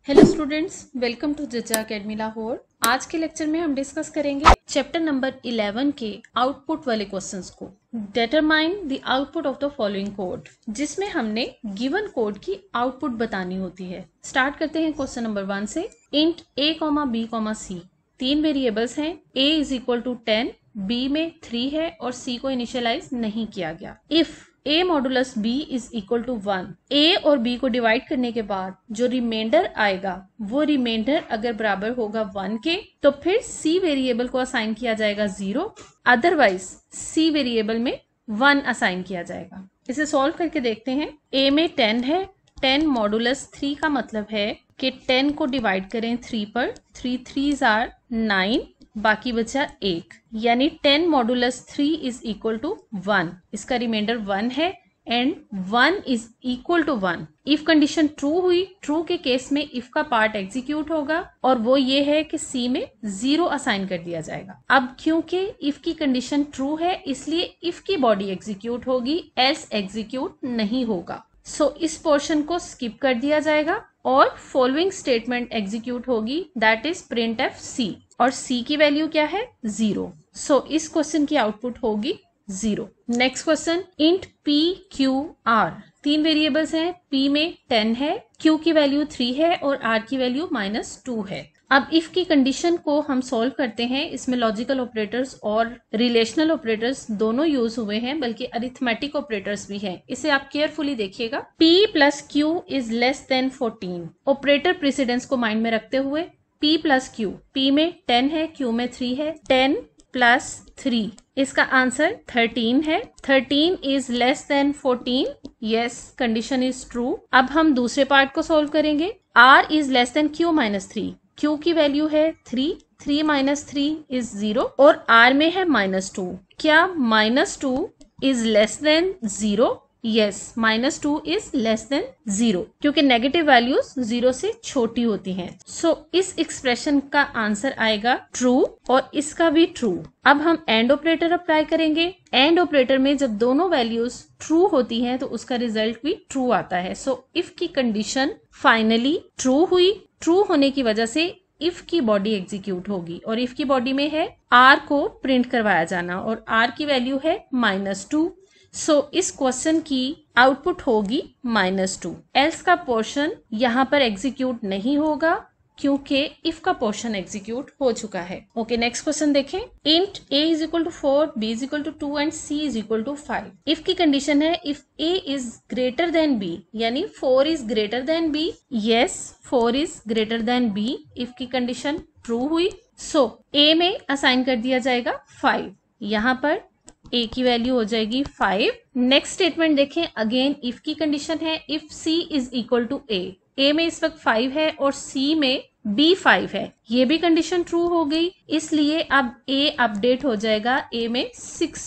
Hello students, welcome to जजा academy Lahore. आज के लेक्चर में हम डिस्कस करेंगे चैप्टर नंबर 11 के आउटपुट वाले क्वेश्चंस को। Determine the output of the following code, जिसमें हमने गिवन कोड की आउटपुट बतानी होती है। स्टार्ट करते हैं क्वेश्चन नंबर 1 से। Int a, b, c 3 variables हैं। a is equal to 10, b में 3 है और c को इनिशियलाइज नहीं किया गया। If a modulus b is equal to 1, a और b को डिवाइड करने के बाद जो रिमाइंडर आएगा वो रिमाइंडर अगर बराबर होगा 1 के तो फिर c वेरिएबल को असाइन किया जाएगा 0, अदरवाइज c वेरिएबल में 1 असाइन किया जाएगा। इसे सॉल्व करके देखते हैं। a में 10 है, 10 मॉडुलस 3 का मतलब है कि 10 को डिवाइड करें 3 पर, 3 3s आर 9, बाकी बचा 1, यानी 10 मॉडुलस 3 इज इक्वल टू 1। इसका रिमाइंडर 1 है and 1 is equal to 1। If condition true हुई, ट्रू के केस में इफ का पार्ट एग्जीक्यूट होगा और वो ये है कि सी में 0 असाइन कर दिया जाएगा। अब क्योंकि इफ की कंडीशन ट्रू है इसलिए इफ की बॉडी एग्जीक्यूट होगी, एल्स एग्जीक्यूट नहीं होगा। सो इस पोर्शन को स्किप कर दिया जाएगा और फॉलोइंग स्टेटमेंट एग्जीक्यूट होगी, that is printf C, और c की वैल्यू क्या है 0। सो इस क्वेश्चन की आउटपुट होगी 0। Next question, int p q r 3 variables हैं। p में 10 है, q की वैल्यू 3 है और r की वैल्यू -2 है। अब इफ की कंडीशन को हम सॉल्व करते हैं। इसमें लॉजिकल ऑपरेटर्स और रिलेशनल ऑपरेटर्स दोनों यूज हुए हैं, बल्कि अरिथमेटिक ऑपरेटर्स भी हैं। इसे आप केयरफुली देखिएगा। p plus q is less then 14। Operator precedence को माइंड में रखते हुए p प्लस q, p में 10 है, q में 3 है, 10 प्लस 3, इसका आंसर 13 है। 13 is less then 14, yes, condition is true. अब हम दूसरे पार्ट को सॉल्व करेंगे। r is less then q minus 3, q की वैल्यू है 3, 3 माइनस 3 इज 0 और r में है -2। क्या -2 is less then 0? Yes, -2 is less then 0, क्योंकि नेगेटिव वैल्यूज 0 से छोटी होती हैं। सो इस एक्सप्रेशन का आंसर आएगा ट्रू और इसका भी ट्रू। अब हम एंड ऑपरेटर अप्लाई करेंगे। एंड ऑपरेटर में जब दोनों वैल्यूज ट्रू होती हैं तो उसका रिजल्ट भी ट्रू आता है। सो इफ की कंडीशन फाइनली ट्रू हुई, ट्रू होने की वजह से इफ की बॉडी एग्जीक्यूट होगी और इफ की बॉडी में है r को प्रिंट करवाया जाना और r की वैल्यू है -2। सो इस क्वेश्चन की आउटपुट होगी -2। एल्स का पोर्शन यहाँ पर एग्जीक्यूट नहीं होगा क्योंकि इफ का पोर्शन एग्जीक्यूट हो चुका है। ओके, नेक्स्ट क्वेश्चन देखें। Int a is equal to 4, b is equal to 2 and c is equal to 5। If की कंडीशन है if a is greater than b, यानी 4 is greater than b। Yes, 4 is greater than b। If की condition true हुई so a में assign कर दिया जाएगा 5, यहाँ पर a की वैल्यू हो जाएगी 5। नेक्स्ट स्टेटमेंट देखें। अगेन इफ की कंडीशन है if c is equal to a में इस वक्त 5 है और c में b 5 है, ये भी कंडीशन ट्रू हो गई, इसलिए अब a अपडेट हो जाएगा, a में 6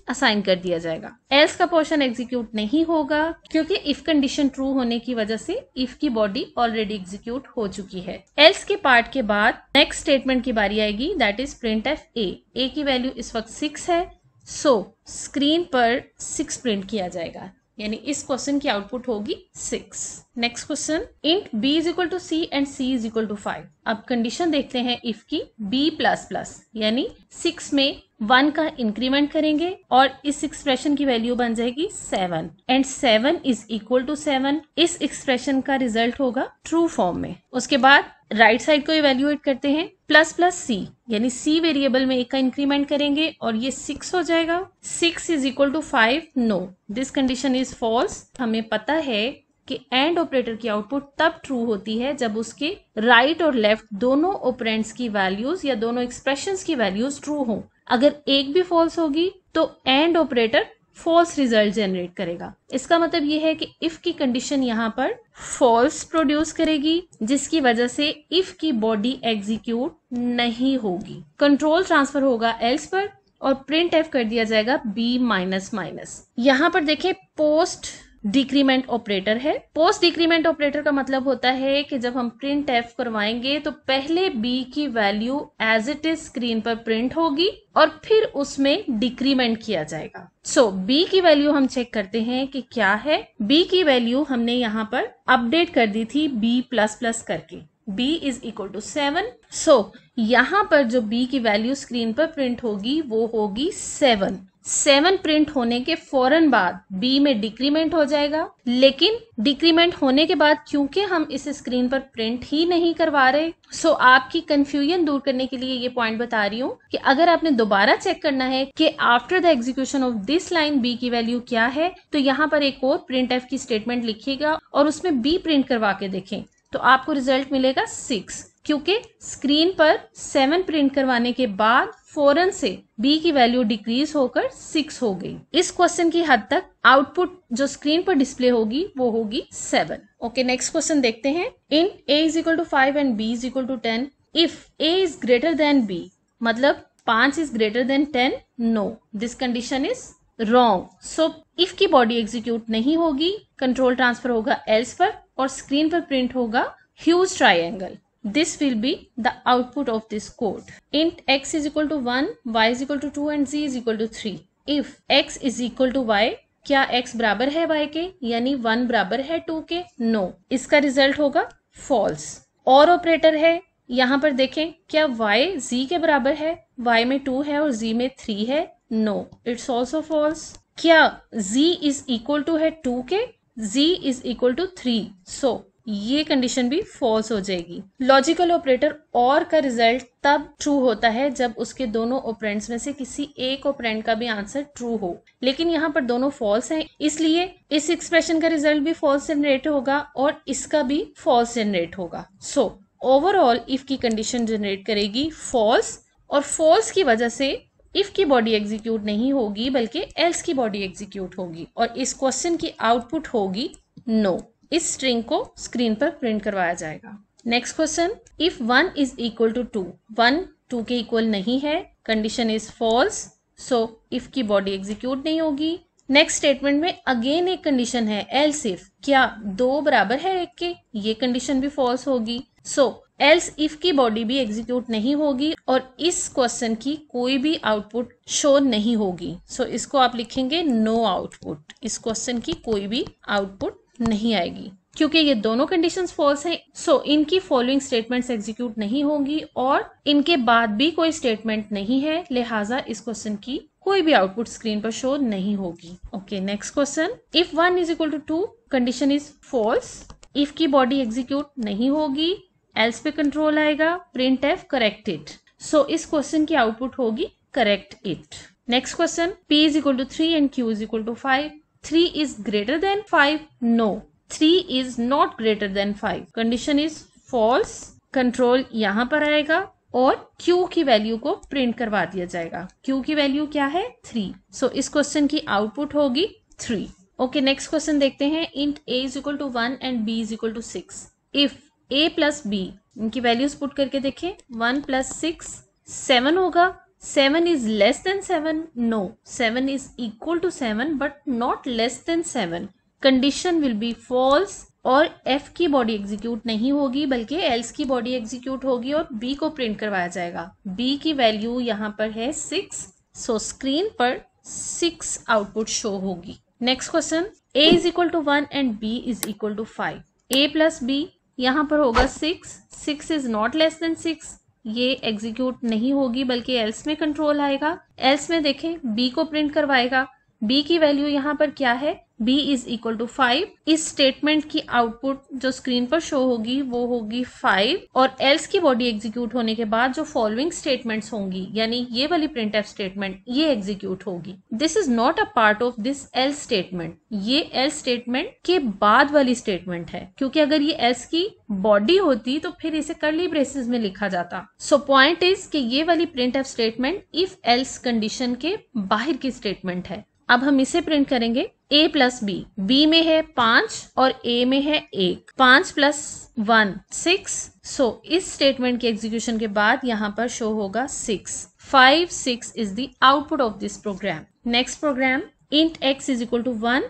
असाइन कर दिया जाएगा। एल्स का पोर्शन एग्जीक्यूट नहीं होगा क्योंकि इफ कंडीशन ट्रू होने की वजह से इफ की बॉडी ऑलरेडी एग्जीक्यूट हो चुकी है। एल्स के पार्ट के बाद नेक्स्ट स्टेटमेंट की बारी आएगी, that is print F a की वैल्यू इस वक्त 6 है, सो स्क्रीन पर 6 प्रिंट किया जाएगा, यानी इस क्वेश्चन की आउटपुट होगी 6। Next question, int b is equal to c and c is equal to 5। अब कंडीशन देखते हैं इफ की। b प्लस प्लस यानी 6 में 1 का इंक्रीमेंट करेंगे और इस एक्सप्रेशन की वैल्यू बन जाएगी 7 एंड 7 इज इक्वल टू 7। इस एक्सप्रेशन का रिजल्ट होगा ट्रू फॉर्म में। उसके बाद राइट साइड को इवेल्युएट करते हैं। प्लस प्लस सी, यानी सी वेरिएबल में 1 का इंक्रीमेंट करेंगे और ये 6 हो जाएगा। 6 is equal to 5, no, this condition is false. हमें पता है कि एंड ऑपरेटर की आउटपुट तब ट्रू होती है जब उसके राइट और लेफ्ट दोनों ऑपरेंड्स की वैल्यूज या दोनों एक्सप्रेशंस की वैल्यूज ट्रू हो। अगर एक भी फॉल्स होगी तो and operator false result generate करेगा। इसका मतलब ये है कि इफ की कंडीशन यहाँ पर फॉल्स प्रोड्यूस करेगी, जिसकी वजह से इफ की बॉडी एग्जीक्यूट नहीं होगी। कंट्रोल ट्रांसफर होगा एल्स पर और प्रिंट एफ कर दिया जाएगा b-। यहाँ पर देखें पोस्ट डिक्रीमेंट ऑपरेटर है। पोस्ट डिक्रीमेंट ऑपरेटर का मतलब होता है कि जब हम प्रिंट एफ करवाएंगे तो पहले b की value as it is screen पर प्रिंट होगी और फिर उसमें डिक्रीमेंट किया जाएगा। सो b की वैल्यू हम चेक करते हैं कि क्या है। b की वैल्यू हमने यहाँ पर अपडेट कर दी थी b++ करके, b इज इक्वल टू 7। सो यहाँ पर जो b की वैल्यू स्क्रीन पर प्रिंट होगी वो होगी 7। 7 प्रिंट होने के फौरन बाद b में डिक्रीमेंट हो जाएगा, लेकिन डिक्रीमेंट होने के बाद क्योंकि हम इसे स्क्रीन पर प्रिंट ही नहीं करवा रहे, सो आपकी कंफ्यूजन दूर करने के लिए ये पॉइंट बता रही हूँ कि अगर आपने दोबारा चेक करना है कि after the execution of this line b की वैल्यू क्या है, तो यहाँ पर एक और प्रिंट f की स्टेटमेंट लिखिएगा और उसमें b प्रिंट करवा के देखें तो आपको रिजल्ट मिलेगा 6, क्योंकि स्क्रीन पर 7 प्रिंट करवाने के बाद फौरन से b की वैल्यू डिक्रीज होकर 6 हो गई। इस क्वेश्चन की हद तक आउटपुट जो स्क्रीन पर डिस्प्ले होगी वो होगी 7। ओके, नेक्स्ट क्वेश्चन देखते हैं। Int a is equal to 5 and b is equal to 10 if a is greater than b, मतलब 5 is greater than 10, no this condition is wrong. So if की body execute नहीं होगी, control transfer होगा else पर और screen पर print होगा huge triangle. This will be the output of this code. Int x is equal to 1, y is equal to 2 and z is equal to 3. If x is equal to y, क्या x बराबर है y के, यानी 1 बराबर है 2 के? No. इसका result होगा false. और ऑपरेटर है, यहाँ पर देखें क्या y z के बराबर है? y में 2 है और z में 3 है? No. It's also false. क्या z is equal to है 2 के? z is equal to 3. So ये कंडीशन भी फॉल्स हो जाएगी। लॉजिकल ऑपरेटर और का रिजल्ट तब ट्रू होता है जब उसके दोनों ऑपरेंड्स में से किसी एक ऑपरेंड का भी आंसर ट्रू हो, लेकिन यहाँ पर दोनों फॉल्स हैं, इसलिए इस एक्सप्रेशन का रिजल्ट भी फॉल्स जनरेट होगा और इसका भी फॉल्स जनरेट होगा। सो ओवरऑल इफ की कंडीशन जनरेट करेगी फॉल्स, और फॉल्स की वजह से इफ की बॉडी एग्जीक्यूट नहीं होगी बल्कि एल्स की बॉडी एग्जीक्यूट होगी और इस क्वेश्चन की आउटपुट होगी नो। इस स्ट्रिंग को स्क्रीन पर प्रिंट करवाया जाएगा। Next question, if 1 is equal to 2, 1 2 के इक्वल नहीं है, condition is false, so if की बॉडी एग्जीक्यूट नहीं होगी। नेक्स्ट स्टेटमेंट में अगेन एक कंडीशन है एल्स इफ, क्या 2 बराबर है 1 के, ये कंडीशन भी फॉल्स होगी। सो एल्स इफ की बॉडी भी एग्जीक्यूट नहीं होगी और इस क्वेश्चन की कोई भी आउटपुट शो नहीं होगी। सो इसको आप लिखेंगे नो आउटपुट, इस क्वेश्चन की कोई भी आउटपुट नहीं आएगी क्योंकि ये दोनों कंडीशंस फॉल्स हैं। सो इनकी फॉलोइंग स्टेटमेंट्स एग्जीक्यूट नहीं होंगी और इनके बाद भी कोई स्टेटमेंट नहीं है, लिहाजा इस क्वेश्चन की कोई भी आउटपुट स्क्रीन पर शो नहीं होगी। Okay, next question, if 1 is equal to 2, condition is false, if की बॉडी एग्जीक्यूट नहीं होगी, एल्स पे कंट्रोल आएगा, print f correct it, so इस क्वेश्चन की आउटपुट होगी correct it. Next question, p is equal to 3 and q is equal to 5, 3 is greater than 5? No. 3 is not greater than 5. Condition is false. Control यहाँ पर आएगा और Q की value को print करवा दिया जाएगा। Q की वैल्यू क्या है? 3. सो इस क्वेश्चन की आउटपुट होगी 3। ओके, नेक्स्ट क्वेश्चन देखते हैं। Int a is equal to 1 and b is equal to 6। If a plus b, इनकी वैल्यूज पुट करके देखें, 1 प्लस 6 7 होगा। 7 is less than 7? No. 7 is equal to 7 but not less than 7. Condition will be false और f की body execute नहीं होगी बल्कि else की बॉडी एग्जीक्यूट होगी और b को प्रिंट करवाया जाएगा। b की वैल्यू यहाँ पर है 6, सो स्क्रीन पर 6 आउटपुट शो होगी। Next question, a is equal to 1 and b is equal to 5। a plus b, यहाँ पर होगा 6, 6 इज नॉट लेस देन 6, ये एग्जीक्यूट नहीं होगी बल्कि एल्स में कंट्रोल आएगा। एल्स में देखें b को प्रिंट करवाएगा, b की वैल्यू यहाँ पर क्या है? b is equal to 5। इस स्टेटमेंट की आउटपुट जो स्क्रीन पर शो होगी वो होगी 5 और एल्स की बॉडी एग्जीक्यूट होने के बाद जो फॉलोइंग स्टेटमेंट्स होंगी यानी ये वाली प्रिंट एफ स्टेटमेंट ये एग्जीक्यूट होगी। This is not a part of this else statement, ये एल्स स्टेटमेंट के बाद वाली स्टेटमेंट है, क्योंकि अगर ये एल्स की बॉडी होती तो फिर इसे कर्ली ब्रेसेस में लिखा जाता। सो पॉइंट इज कि ये वाली print F statement if else condition के बाहर की स्टेटमेंट है। अब हम इसे प्रिंट करेंगे a प्लस b, b में है 5 और a में है 1, 5 प्लस 1 6, सो इस स्टेटमेंट के एग्जीक्यूशन के बाद यहाँ पर शो होगा 6, 5 6 is the output of this program. Next program, int x is equal to 1,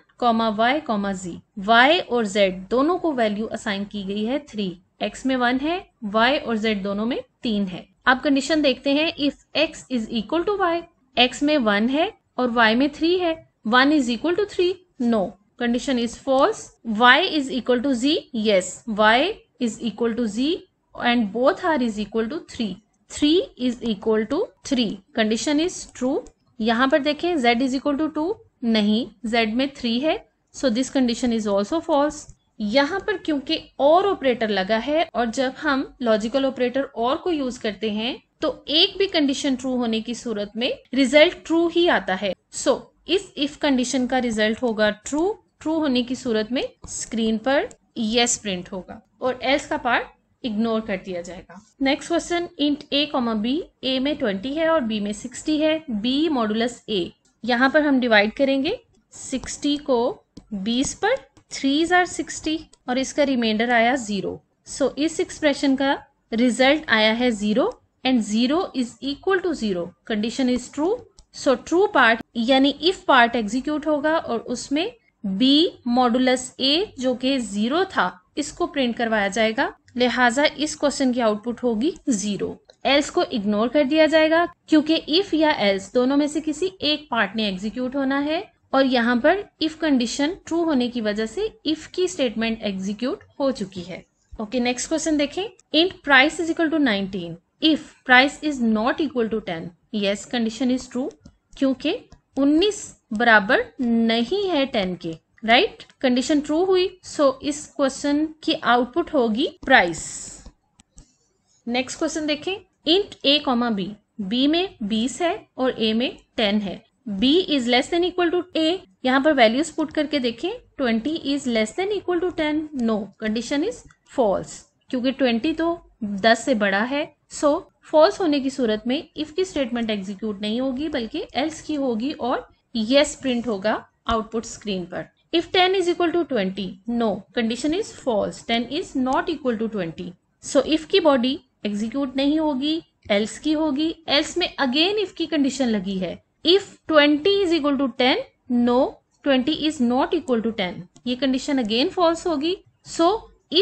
y, z, y और z दोनों को वैल्यू असाइन की गई है 3, x में 1 है, y और z दोनों में 3 है। अब कंडीशन देखते हैं, if x is equal to y, x में 1 है और y में 3 है, 1 is equal to 3? No. Condition is false. Y is equal to z? Yes. Y is equal to z and both are is equal to 3. 3 is equal to 3. Condition is true. यहाँ पर देखें z is equal to 2, नहीं, z में 3 है, so this condition is also false. यहाँ पर क्योंकि और ऑपरेटर लगा है और जब हम लॉजिकल ऑपरेटर और को यूज करते हैं तो एक भी कंडीशन ट्रू होने की सूरत में रिजल्ट ट्रू ही आता है. सो इस इफ कंडीशन का रिजल्ट होगा ट्रू. ट्रू होने की सूरत में स्क्रीन पर यस प्रिंट होगा और एल्स का पार्ट इग्नोर कर दिया जाएगा. Next question, int a, b, a में 20 है और b में 60 है. b मॉडुलस a, यहाँ पर हम डिवाइड करेंगे 60 को 20 पर, 3s are 60 और इसका रिमाइंडर आया 0. सो इस एक्सप्रेशन का रिजल्ट आया है 0 and 0 is equal to 0. Condition is true. So true part यानी इफ पार्ट एग्जीक्यूट होगा और उसमें b मॉडुलस a जो कि 0 था इसको प्रिंट करवाया जाएगा. लिहाजा इस क्वेश्चन की आउटपुट होगी 0. एल्स को इग्नोर कर दिया जाएगा क्योंकि इफ या एल्स दोनों में से किसी एक पार्ट ने एग्जीक्यूट होना है और यहाँ पर इफ कंडीशन ट्रू होने की वजह से इफ की स्टेटमेंट एग्जीक्यूट हो चुकी है. ओके, नेक्स्ट क्वेश्चन देखें. Int price is equal to 19 if price is not equal to 10. Yes, condition is true क्योंकि 19 बराबर नहीं है 10 के. राइट, कंडीशन ट्रू हुई. सो इस क्वेश्चन की आउटपुट होगी प्राइस. नेक्स्ट क्वेश्चन देखें. इंट a, b, b में 20 है और a में 10 है. b is less than equal to a. यहाँ पर वैल्यूज पुट करके देखें. 20 is less than equal to 10. No, condition is false क्योंकि 20 तो 10 से बड़ा है. सो फॉल्स होने की सूरत में इफ की स्टेटमेंट एग्जीक्यूट नहीं होगी बल्कि एल्स की होगी और यस प्रिंट होगा आउटपुट स्क्रीन पर. If 10 is equal to 20, no, condition is false. 10 is not equal to 20. So if की बॉडी एग्जीक्यूट नहीं होगी, else की होगी. else में अगेन if की कंडीशन लगी है. If 20 is equal to 10, no, 20 is not equal to 10. ये कंडीशन अगेन false होगी. So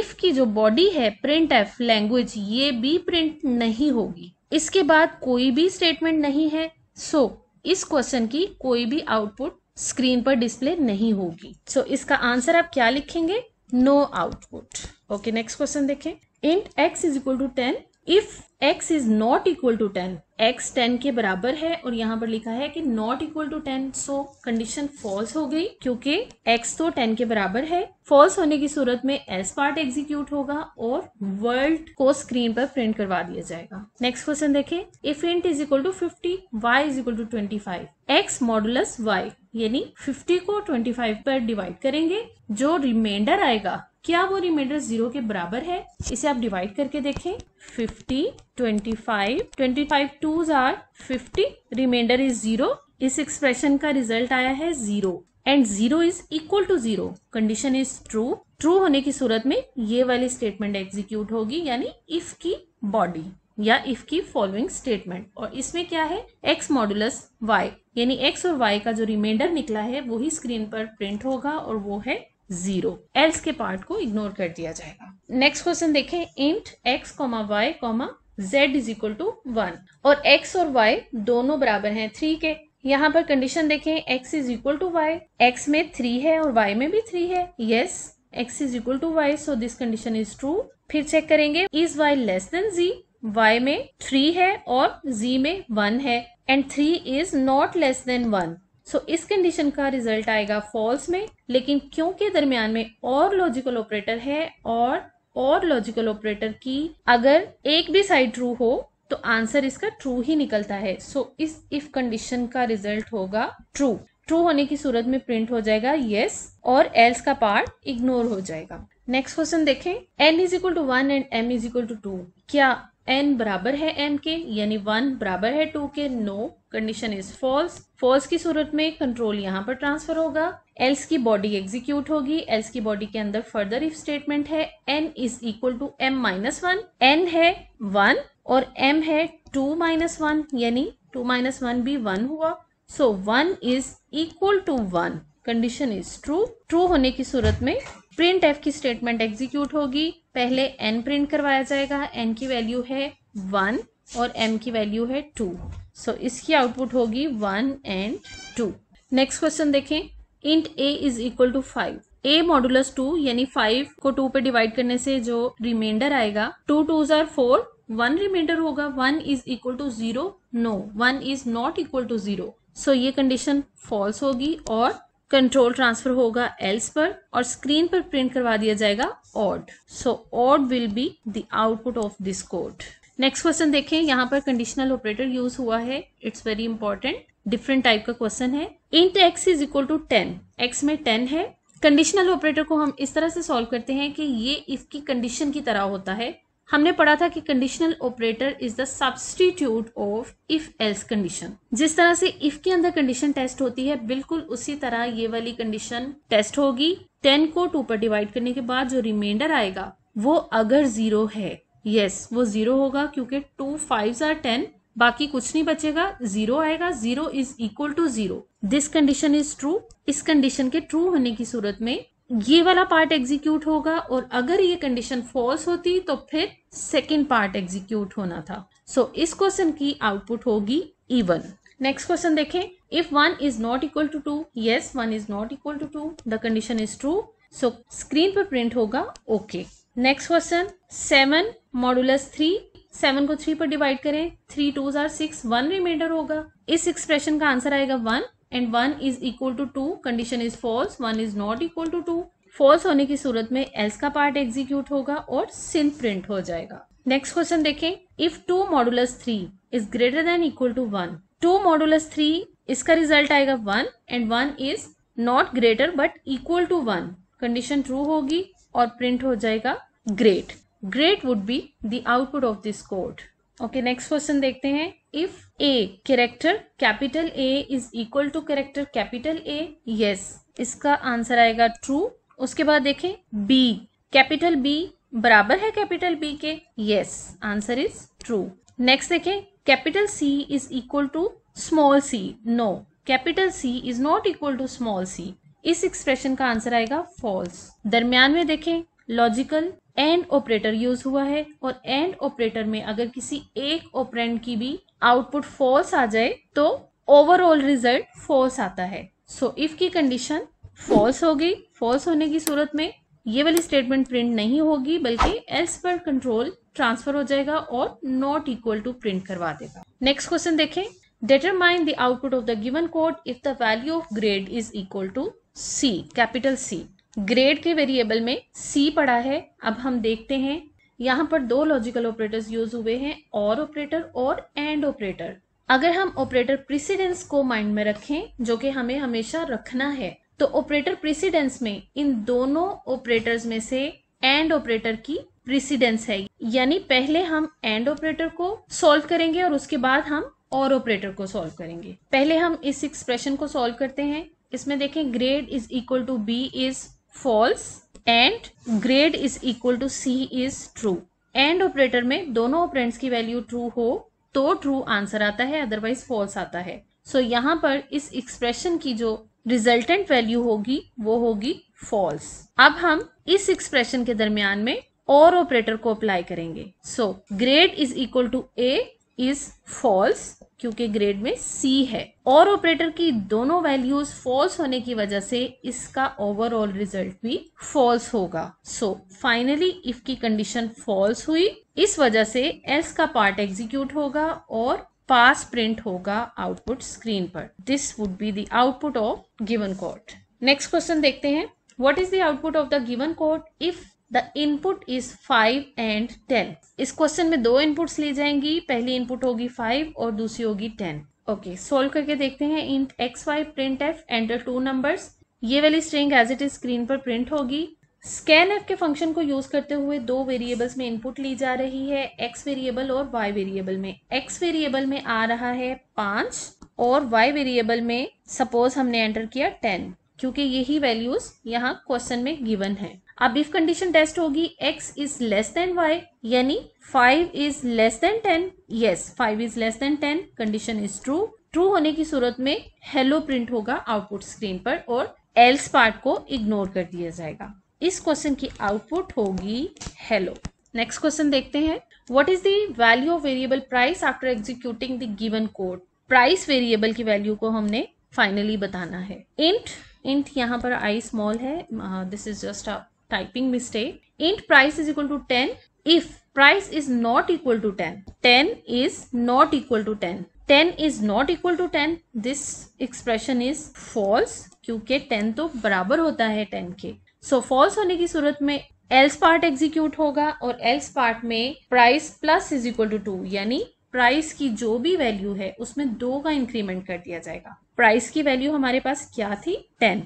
if की जो बॉडी है printf लैंग्वेज ये भी प्रिंट नहीं होगी. इसके बाद कोई भी स्टेटमेंट नहीं है. So इस क्वेश्चन की कोई भी आउटपुट स्क्रीन पर डिस्प्ले नहीं होगी. सो इसका आंसर आप क्या लिखेंगे? No output. Okay, next question देखें. Int x is equal to 10 if x is not equal to 10. x 10 के बराबर है और यहाँ पर लिखा है कि not equal to 10. So condition false हो गई क्योंकि x तो 10 के बराबर है. फॉल्स होने की सूरत में एल्स पार्ट एग्जीक्यूट होगा और वर्ल्ड को स्क्रीन पर प्रिंट करवा दिया जाएगा. नेक्स्ट क्वेश्चन देखें. If int is equal to 50, y is equal to 25. x modulus y यानी 50 को 25 पर डिवाइड करेंगे. जो रिमाइंडर आएगा क्या वो रिमाइंडर 0 के बराबर है? इसे आप डिवाइड करके देखें. 50, 25 2s are 50, रिमाइंडर इज 0. इस एक्सप्रेशन का रिजल्ट आया है 0 and 0 is equal to 0. Condition is true. True होने की सूरत में ये वाली स्टेटमेंट एग्जीक्यूट होगी यानी इफ की बॉडी या इफ की फॉलोइंग स्टेटमेंट. और इसमें क्या है? x मॉडुलस y यानी x और y का जो रिमाइंडर निकला है वही स्क्रीन पर प्रिंट होगा और वो है 0. एल्स के पार्ट को इग्नोर कर दिया जाएगा. नेक्स्ट क्वेश्चन देखें. Int x, y, z is equal to 1 और x और y दोनों बराबर हैं 3 के. यहाँ पर कंडीशन देखें. x is equal to y. x में 3 है और y में भी 3 है. Yes, x is equal to y. So this condition is true. फिर चेक करेंगे. Is y less than z. y में 3 है और z में 1 है and 3 is not less then 1. सो इस कंडीशन का रिजल्ट आएगा फॉल्स में. लेकिन क्योंकि दरमियान में और लॉजिकल ऑपरेटर है और लॉजिकल ऑपरेटर की अगर एक भी साइड ट्रू हो तो आंसर इसका ट्रू ही निकलता है. सो इस इफ कंडीशन का रिजल्ट होगा ट्रू. ट्रू होने की सूरत में प्रिंट हो जाएगा यस और एल्स का पार्ट इग्नोर हो जाएगा. नेक्स्ट क्वेश्चन देखें. n is equal to 1 and m is equal to 2. क्या n बराबर है m के यानी 1 बराबर है 2 के? No, condition is false. False की सूरत में कंट्रोल यहाँ पर ट्रांसफर होगा. एल्स की बॉडी एग्जीक्यूट होगी. एल्स की बॉडी के अंदर फर्दर इफ स्टेटमेंट है. n is equal to m minus 1. n है 1 और m है 2 माइनस 1 यानी 2 माइनस 1 भी 1 हुआ. So 1 is equal to 1. Condition is true. True होने की सूरत में प्रिंट एफ की स्टेटमेंट एग्जीक्यूट होगी. पहले n प्रिंट करवाया जाएगा. n की वैल्यू है 1 और m की वैल्यू है 2. सो इसकी आउटपुट होगी 1 एंड 2. नेक्स्ट क्वेश्चन देखें. Int a is equal to 5. a modulus 2 यानी 5 को 2 पे डिवाइड करने से जो रिमाइंडर आएगा 2 2s are 4, 1 रिमाइंडर होगा 1 is equal to 0, no 1 is not equal to 0। So ये कंडीशन फॉल्स होगी और कंट्रोल ट्रांसफर होगा एल्स पर और स्क्रीन पर प्रिंट करवा दिया जाएगा odd. So odd will be the output of this code. Next question देखें, यहाँ पर कंडीशनल ऑपरेटर यूज हुआ है। It's very important, different type का क्वेश्चन है। Int x is equal to 10, x में 10 है। कंडीशनल ऑपरेटर को हम इस तरह से सॉल्व करते हैं कि ये इसकी कंडीशन की तरह होता है। हमने पढ़ा था कि conditional operator is the substitute of if else condition. जिस तरह से इफ के अंदर कंडीशन टेस्ट होती है, बिल्कुल उसी तरह ये वाली कंडीशन टेस्ट होगी। 10 को 2 पर डिवाइड करने के बाद जो रिमाइंडर आएगा वो अगर 0 है, यस वो 0 होगा क्योंकि 2 5s are 10, बाकी कुछ नहीं बचेगा, 0 आएगा। 0 is equal to 0। This condition is true. इस कंडीशन के ट्रू होने की सूरत में ये वाला पार्ट एग्जीक्यूट होगा और अगर ये कंडीशन फॉल्स होती तो फिर सेकेंड पार्ट एग्जीक्यूट होना था। सो इस क्वेश्चन की आउटपुट होगी इवन। नेक्स्ट क्वेश्चन देखें, if 1 is not equal to 2, yes 1 is not equal to 2, the condition is true. So screen पर प्रिंट होगा ओके। नेक्स्ट क्वेश्चन, 7 मॉडुलस 3, 7 को 3 पर डिवाइड करें, 3 2s are 6, 1 रिमाइंडर होगा। इस एक्सप्रेशन का आंसर आएगा 1 and 1 is equal to 2, condition is false, 1 is not equal to 2। False होने की सूरत में एल्स का पार्ट एग्जीक्यूट होगा और सिन प्रिंट हो जाएगा। नेक्स्ट क्वेश्चन देखें, if 2 modulus 3 is greater than equal to 1, 2 modulus 3 इसका रिजल्ट आएगा 1 and 1 is not greater but equal to 1, condition true होगी और प्रिंट हो जाएगा great. Great would be the output of this code. Okay, next question देखते हैं, if a character capital A is equal to character capital A, yes इसका answer आएगा true. उसके बाद देखें, बी कैपिटल बी बराबर है कैपिटल बी के, yes answer is true. Next देखें, capital C is equal to small C, no capital C is not equal to small C. इस एक्सप्रेशन का आंसर आएगा फॉल्स। दरमियान में देखें, लॉजिकल एंड ऑपरेटर यूज हुआ है और एंड ऑपरेटर में अगर किसी एक ऑपरेंड की भी आउटपुट फॉल्स आ जाए तो ओवरऑल रिजल्ट फॉल्स आता है। सो इफ की कंडीशन फॉल्स होगी, फॉल्स होने की सूरत में ये वाली स्टेटमेंट प्रिंट नहीं होगी बल्कि एल्स पर कंट्रोल ट्रांसफर हो जाएगा और नॉट इक्वल टू प्रिंट करवा देगा। नेक्स्ट क्वेश्चन देखें, determine the output of the given code if the value of grade is equal to C, capital C. Grade के वेरिएबल में सी पड़ा है। अब हम देखते हैं, यहाँ पर दो लॉजिकल ऑपरेटर्स यूज हुए हैं, और ऑपरेटर और एंड ऑपरेटर। अगर हम ऑपरेटर प्रेसिडेंस को माइंड में रखें, जो कि हमें हमेशा रखना है, तो ऑपरेटर प्रेसिडेंस में इन दोनों ऑपरेटर्स में से एंड ऑपरेटर की प्रेसिडेंस है, यानी पहले हम एंड ऑपरेटर को सॉल्व करेंगे और उसके बाद हम और ऑपरेटर को सॉल्व करेंगे। पहले हम इस एक्सप्रेशन को सॉल्व करते हैं। इसमें देखें, grade is equal to B is false and grade is equal to C is true. And operator में दोनों ऑपरेंड्स की वैल्यू ट्रू हो तो ट्रू आंसर आता है, अदरवाइज फॉल्स आता है। सो यहाँ पर इस एक्सप्रेशन की जो रिजल्टेंट वैल्यू होगी वो होगी फॉल्स। अब हम इस एक्सप्रेशन के दरमियान में और ऑपरेटर को अप्लाई करेंगे। So grade is equal to A is false क्योंकि ग्रेड में सी है, और ऑपरेटर की दोनों वैल्यूज फॉल्स होने की वजह से इसका ओवरऑल रिजल्ट भी फॉल्स होगा। सो फाइनली इफ की कंडीशन फॉल्स हुई, इस वजह से एल्स का पार्ट एग्जीक्यूट होगा और पास प्रिंट होगा आउटपुट स्क्रीन पर। This would be the output of given code. Next question देखते हैं, what is the output of the given code if the input is 5 and 10। इस क्वेश्चन में दो इनपुट्स ली जाएंगी, पहली इनपुट होगी 5 और दूसरी होगी 10। ओके, सोल्व करके देखते हैं। Int xy print f enter 2 numbers. ये वाली string as it is screen पर प्रिंट होगी। स्कैन एफ के फंक्शन को यूज करते हुए दो वेरिएबल्स में इनपुट ली जा रही है, x वेरिएबल और y वेरिएबल में। x वेरिएबल में आ रहा है 5 और y वेरिएबल में सपोज हमने एंटर किया 10, क्योंकि यही वैल्यूज यहाँ क्वेश्चन में गिवन है। अब इफ कंडीशन टेस्ट होगी x is less then y, यानी 5 is less then 10। Yes, 5 is less then 10, condition is true. True होने की सूरत में हेलो प्रिंट होगा आउटपुट स्क्रीन पर और एल्स पार्ट को इग्नोर कर दिया जाएगा। इस क्वेश्चन की आउटपुट होगी हेलो। नेक्स्ट क्वेश्चन देखते हैं, what is the value of variable price after executing the given code. Price variable की वैल्यू को हमने फाइनली बताना है। इंट इंट यहाँ पर आई स्मॉल है, this is just a typing mistake. Int price is equal to 10 if price is not equal to 10. 10 is not equal to 10. 10 is not equal to 10. This expression is false क्योंकि 10 तो बराबर होता है 10 के. So false होने की सूरत में else पार्ट एग्जीक्यूट होगा और else पार्ट में price plus is equal to 2 यानी प्राइस की जो भी वैल्यू है उसमें 2 का इंक्रीमेंट कर दिया जाएगा. प्राइस की वैल्यू हमारे पास क्या थी 10.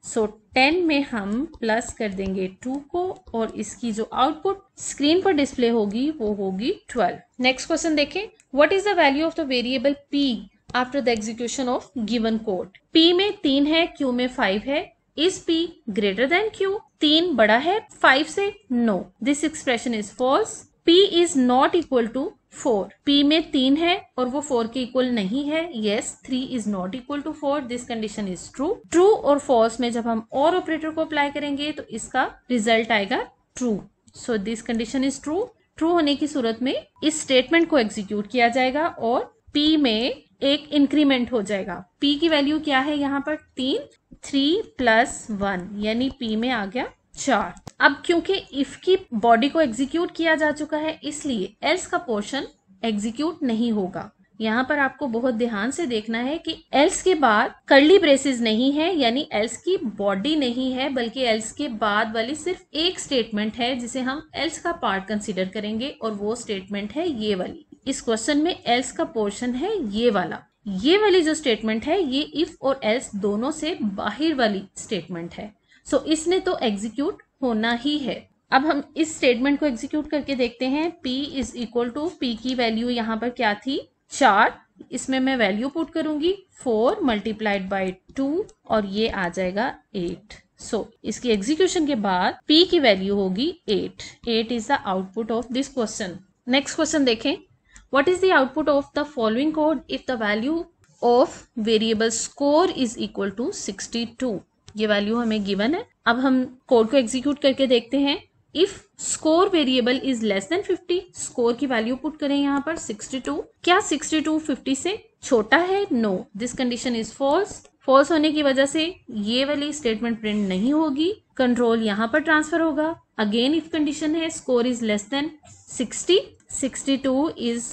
सो 10 में हम प्लस कर देंगे 2 को और इसकी जो आउटपुट स्क्रीन पर डिस्प्ले होगी वो होगी 12. नेक्स्ट क्वेश्चन देखें. What is the value of the variable p after the execution of given code. p में 3 है, q में 5 है. Is p greater than q? 3 बड़ा है 5 से? No, this expression is false. p is not equal to 4. p में 3 है और वो 4 के इक्वल नहीं है. Yes, 3 is not equal to 4. This condition is true. True और फॉल्स में जब हम और ऑपरेटर को अप्लाई करेंगे तो इसका रिजल्ट आएगा true. So this condition is true. True होने की सूरत में इस स्टेटमेंट को एग्जीक्यूट किया जाएगा और p में एक इंक्रीमेंट हो जाएगा. p की वैल्यू क्या है यहाँ पर 3 प्लस 1 यानी p में आ गया 4. अब क्योंकि इफ की बॉडी को एग्जीक्यूट किया जा चुका है इसलिए एल्स का पोर्शन एग्जीक्यूट नहीं होगा. यहाँ पर आपको बहुत ध्यान से देखना है कि एल्स के बाद कर्ली ब्रेसेस नहीं है यानी एल्स की बॉडी नहीं है बल्कि एल्स के बाद वाली सिर्फ एक स्टेटमेंट है जिसे हम एल्स का पार्ट कंसीडर करेंगे और वो स्टेटमेंट है ये वाली. इस क्वेश्चन में एल्स का पोर्शन है ये वाला. ये वाली जो स्टेटमेंट है ये इफ और एल्स दोनों से बाहर वाली स्टेटमेंट है. सो इसने तो एग्जीक्यूट होना ही है. अब हम इस स्टेटमेंट को एग्जीक्यूट करके देखते हैं. p is equal to p की वैल्यू यहाँ पर क्या थी 4. इसमें मैं वैल्यू पुट करूंगी 4 मल्टीप्लाइड बाई 2 और ये आ जाएगा 8. सो इसकी एग्जीक्यूशन के बाद p की वैल्यू होगी 8. 8 is the output of this question. Next question देखें. What is the output of the following code if the value of variable score is equal to 62. ये वैल्यू हमें गिवन है. अब हम कोड को एग्जीक्यूट करके देखते हैं. If score variable is less then 50, score की वैल्यू पुट करें यहाँ पर 62. क्या 62 50 से छोटा है? No, this condition is false. False होने की वजह से ये वाली स्टेटमेंट प्रिंट नहीं होगी. कंट्रोल यहाँ पर ट्रांसफर होगा. अगेन इफ कंडीशन है score is less than 60. 62 is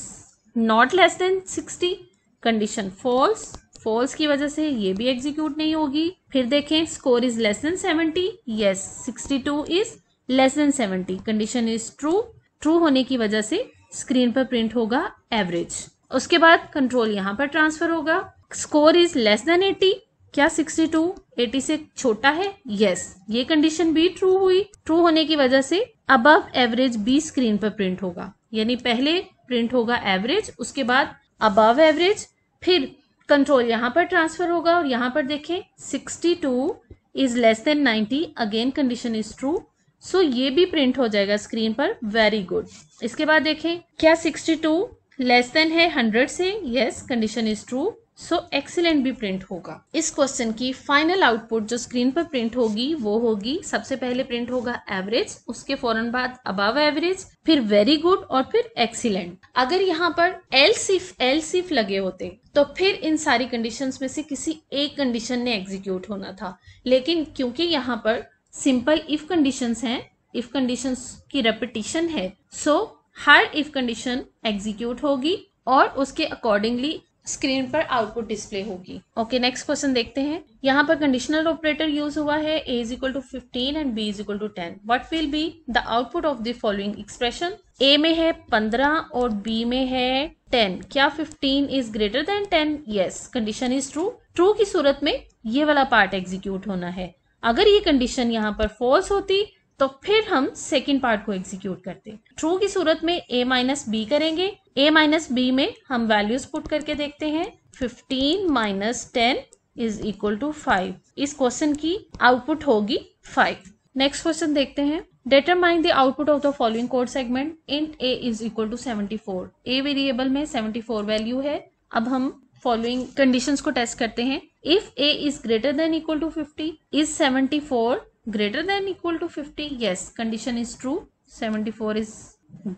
not less than 60. Condition false. False की वजह से ये भी एग्जीक्यूट नहीं होगी. फिर देखें score is less then 70. Yes, 62 is less then 70. Condition is true. True होने की वजह से स्क्रीन पर प्रिंट होगा एवरेज. उसके बाद कंट्रोल यहाँ पर ट्रांसफर होगा. Score is less then 80. क्या 62 80 से छोटा है? यस, ये कंडीशन भी ट्रू हुई. ट्रू होने की वजह से अबव एवरेज भी स्क्रीन पर प्रिंट होगा यानी पहले प्रिंट होगा एवरेज, उसके बाद अबव एवरेज, फिर कंट्रोल यहाँ पर ट्रांसफर होगा और यहाँ पर देखें 62 is less than 90. Again condition is true. So ये भी प्रिंट हो जाएगा स्क्रीन पर. Very good. इसके बाद देखें क्या 62 लेस देन है 100 से? Yes, condition is true. So excellent भी प्रिंट होगा. इस क्वेश्चन की फाइनल आउटपुट जो स्क्रीन पर प्रिंट होगी वो होगी, सबसे पहले प्रिंट होगा एवरेज, उसके फौरन बाद अबव एवरेज, फिर वेरी गुड और फिर एक्सीलेंट. अगर यहाँ पर एल्स इफ लगे होते तो फिर इन सारी कंडीशंस में से किसी एक कंडीशन ने एग्जीक्यूट होना था. लेकिन क्योंकि यहाँ पर सिंपल इफ कंडीशंस हैं, इफ कंडीशंस की रेपिटेशन है, सो हर इफ कंडीशन एग्जीक्यूट होगी और उसके अकॉर्डिंगली स्क्रीन पर आउटपुट डिस्प्ले होगी. ओके, नेक्स्ट क्वेश्चन देखते हैं. यहाँ पर कंडीशनल ऑपरेटर यूज हुआ है. a is equal to 15 and b is equal to 10. What will be the output of the following expression. a में है 15 और b में है 10. क्या 15 is greater than 10? Yes, condition is true. True की सूरत में ये वाला पार्ट एग्जीक्यूट होना है. अगर ये कंडीशन यहाँ पर फॉल्स होती तो फिर हम सेकेंड पार्ट को एग्जीक्यूट करते. ट्रू की सूरत में a माइनस बी करेंगे. a माइनस बी में हम वैल्यूज पुट करके देखते हैं. 15 माइनस 10 इज इक्वल टू 5. इस क्वेश्चन की आउटपुट होगी 5. नेक्स्ट क्वेश्चन देखते हैं. Determine the output of the following code segment. Int a is equal to 74. a variable में 74 वैल्यू है. अब हम फॉलोइंग कंडीशंस को टेस्ट करते हैं. If a is greater than equal to 50, is 74 greater than equal to 50? Yes, condition is true. 74 is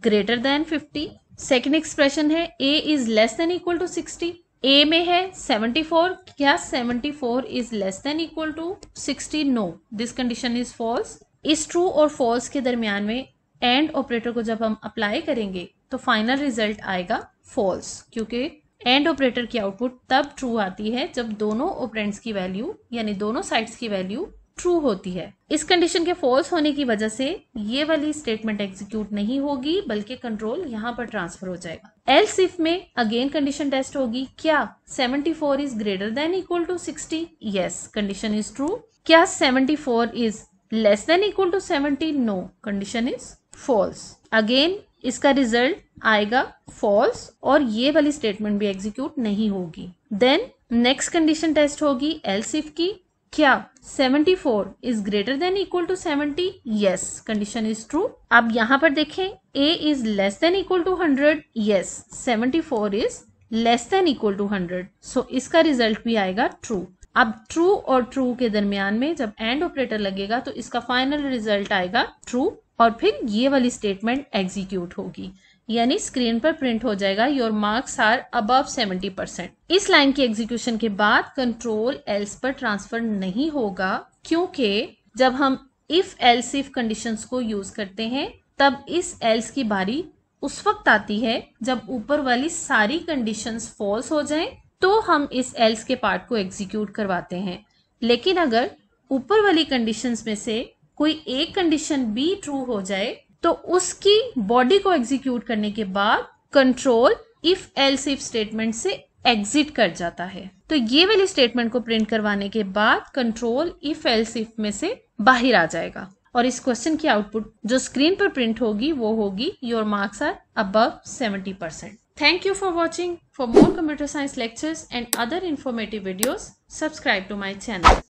greater than 50. Second expression है a is less than equal to 60. A में है 74, क्या 74 is less than equal to 60? No, this condition is false. इस true और false के दरमियान में and operator को जब हम अप्लाई करेंगे तो फाइनल रिजल्ट आएगा फॉल्स, क्योंकि एंड ऑपरेटर की आउटपुट तब ट्रू आती है जब दोनों ऑपरेंड्स की वैल्यू यानी दोनों साइड्स की वैल्यू ट्रू होती है। इस कंडीशन के फॉल्स होने की वजह से ये वाली स्टेटमेंट एग्जीक्यूट नहीं होगी, बल्कि कंट्रोल यहाँ पर ट्रांसफर हो जाएगा। एल्स इफ में अगेन कंडीशन टेस्ट होगी, क्या 74 is greater than equal to 60? Yes, condition is true. क्या 74 is less than equal to 70? No, condition is false. Again इसका रिजल्ट आएगा फॉल्स और ये वाली स्टेटमेंट भी एग्जीक्यूट नहीं होगी। देन नेक्स्ट कंडीशन टेस्ट होगी एल्स इफ की, क्या 74 is greater than equal to 70? Yes, condition is true. अब यहां पर देखें, a is less than equal to 100? Yes, 74 is less than equal to 100, so इसका रिजल्ट भी आएगा ट्रू। अब ट्रू और ट्रू के दरमियान में जब एंड ऑपरेटर लगेगा तो इसका फाइनल रिजल्ट आएगा ट्रू और फिर ये वाली स्टेटमेंट एग्जीक्यूट होगी, यानी स्क्रीन पर प्रिंट हो जाएगा योर मार्क्स आर अबव 70%। इस लाइन की एग्जीक्यूशन के बाद कंट्रोल एल्स पर ट्रांसफर नहीं होगा, क्योंकि जब हम इफ एल्स इफ कंडीशंस को यूज करते हैं तब इस एल्स की बारी उस वक्त आती है जब ऊपर वाली सारी कंडीशंस फॉल्स हो जाएं, तो हम इस एल्स के पार्ट को एग्जीक्यूट करवाते हैं। लेकिन अगर ऊपर वाली कंडीशंस में से कोई एक कंडीशन भी ट्रू हो जाए तो उसकी बॉडी को एग्जीक्यूट करने के बाद control if else if statement से एग्जिट कर जाता है। तो ये वाली स्टेटमेंट को प्रिंट करवाने के बाद कंट्रोल इफ एल्स इफ में से बाहर आ जाएगा और इस क्वेश्चन की आउटपुट जो स्क्रीन पर प्रिंट होगी वो होगी your marks are above 70%। Thank you for watching. For more computer science lectures and other informative videos, subscribe to my channel.